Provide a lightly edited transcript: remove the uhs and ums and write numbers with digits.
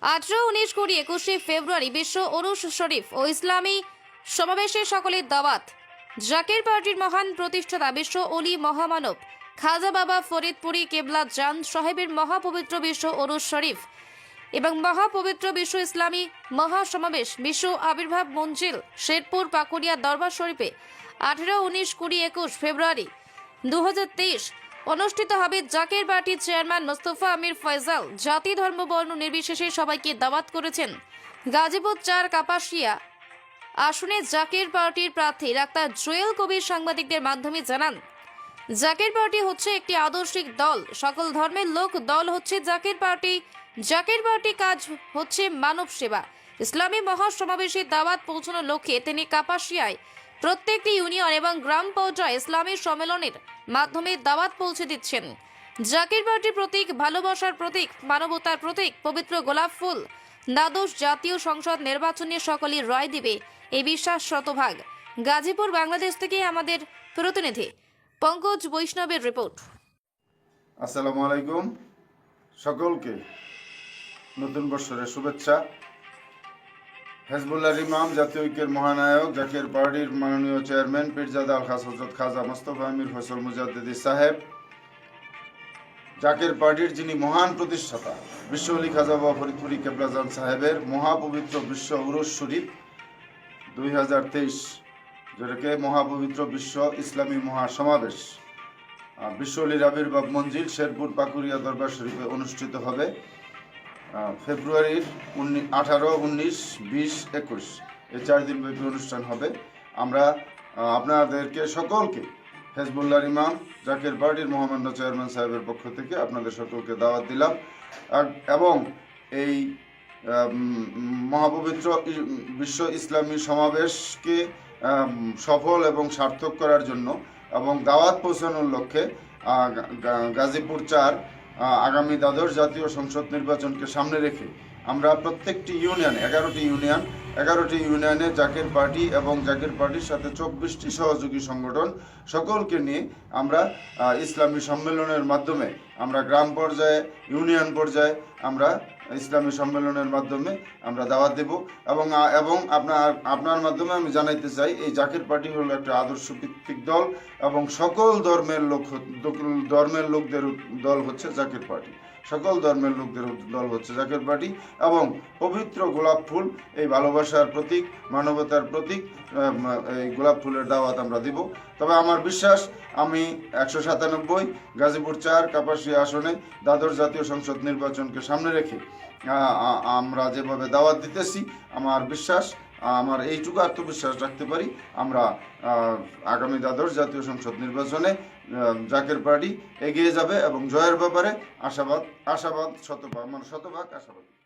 18, 19, 20, 21 ফেব্রুয়ারি বিশ্ব উরুস শরীফ ও ইসলামী সমাবেশে সকলের দাওয়াত। জাকের পার্টির মহান প্রতিষ্ঠাতা বিশ্ব অলি মহামানব খাজা বাবা ফরিদপুরি কেবলা জান সাহেবের মহাপবিত্র বিশ্ব উরুস শরীফ এবং মহাপবিত্র বিশ্ব ইসলামী মহাসমাবেশ বিশ্ব আবির্ভাব মঞ্জিল শেরপুর পাকুড়িয়া দরবার শরীফে 18, 19, 20, 21 ফেব্রুয়ারি 2023 অনুষ্ঠিত হবে। জাকের পার্টির চেয়ারম্যান মোস্তফা আমির ফয়সাল জাতি ধর্ম বর্ণ নির্বিশেষে সবাইকে দাওয়াত করেছেন। গাজীপুর 4 কাপাসিয়া আসনে জাকের পার্টির প্রার্থী ডাক্তার জুয়েল কবির সাংবাদিকদের মাধ্যমে জানান, জাকের পার্টি হচ্ছে একটি আদর্শিক দল, সকল ধর্মের লোক দল হচ্ছে জাকের পার্টি। জাকের পার্টি কাজ হচ্ছে মানব সেবা। ইসলামী মহাসমাবেশের দাওয়াত পৌঁছানোর লক্ষ্যে তিনি কাপাসিয়ায় প্রত্যেকটি ইউনিয়ন এবং গ্রাম পর্যায়ে ইসলামী সম্মেলনের মাধ্যমে দাওয়াত পৌঁছে দিচ্ছেন। জাকের পার্টির প্রতীক ভালোবাসার প্রতীক, মানবতার প্রতীক পবিত্র গোলাপ ফুল। দ্বাদশ জাতীয় সংসদ নির্বাচনে সকলেই রায় দিবে এই বিশ্বাস শতভাগ। গাজীপুর বাংলাদেশ থেকে আমাদের প্রতিনিধি পঙ্কজ বৈষ্ণবের রিপোর্ট। আসসালামু আলাইকুম, সকলকে নতুন বছরের শুভেচ্ছা। হেজবুল্লাহর ইমাম, জাতীয় ঐক্যের মহানায়ক, জাকের পার্টির মাননীয় চেয়ারম্যান পীরজাদা আল খাস হযরত খাজা মোস্তফা আমির ফয়সাল মুজাদ্দিদি সাহেব, জাকের পার্টির যিনি মহান প্রতিষ্ঠাতা বিশ্ব অলি খাজা বাবা ফরিদপুরি কেবলা জান সাহেবের মহাপবিত্র বিশ্ব উরুস শরীফ 2023, যেটাকে মহাপবিত্র বিশ্ব ইসলামী মহাসমাবেশ বিশ্ব অলির আবির্ভাব মঞ্জিল শেরপুর পাকুড়িয়া দরবার শরীফে অনুষ্ঠিত হবে ফেব্রুয়ারির 18, 19, 20, 21 এই 4 দিনব্যাপী অনুষ্ঠান হবে। আমরা আপনাদেরকে সকলকে হেজবুল্লাহর ইমাম, জাকের পার্টির মহামান্য চেয়ারম্যান সাহেবের পক্ষ থেকে আপনাদের সকলকে দাওয়াত দিলাম এবং এই মহাপবিত্র বিশ্ব ইসলামী সমাবেশকে সফল এবং সার্থক করার জন্য এবং দাওয়াত পৌঁছানোর লক্ষ্যে গাজীপুর 4 আগামী দ্বাদশ জাতীয় সংসদ নির্বাচনকে সামনে রেখে আমরা প্রত্যেকটি ইউনিয়ন 11টি ইউনিয়নে জাকের পার্টি এবং জাকের পার্টির সাথে 24টি সহযোগী সংগঠন সকলকে নিয়ে আমরা ইসলামী সম্মেলনের মাধ্যমে আমরা গ্রাম পর্যায়ে ইউনিয়ন পর্যায়ে আমরা ইসলামী সম্মেলনের মাধ্যমে আমরা দাওয়াত দেব এবং আপনার মাধ্যমে আমি জানাইতে চাই, এই জাকের পার্টি হলো একটা আদর্শ ভিত্তিক দল এবং সকল ধর্মের লোকদের দল হচ্ছে জাকের পার্টি। সকল ধর্মের লোকদের দল হচ্ছে জাকের পার্টি এবং পবিত্র গোলাপ ফুল এই ভালোবাসার প্রতীক, মানবতার প্রতীক, এই গোলাপ ফুলের দাওয়াত আমরা দিব। তবে আমার বিশ্বাস, আমি 197 গাজীপুর 4 কাপাসিয়া আসনে দ্বাদশ জাতীয় সংসদ নির্বাচনকে সামনে রেখে আমরা যেভাবে দাওয়াত দিতেছি, আমার বিশ্বাস, আমার এইটুকু আত্মবিশ্বাস রাখতে পারি, আমরা আগামী দ্বাদশ জাতীয় সংসদ নির্বাচনে জাকের পার্টি এগিয়ে যাবে এবং জয়ের ব্যাপারে আশাবাদ শতভাগ আশাবাদী।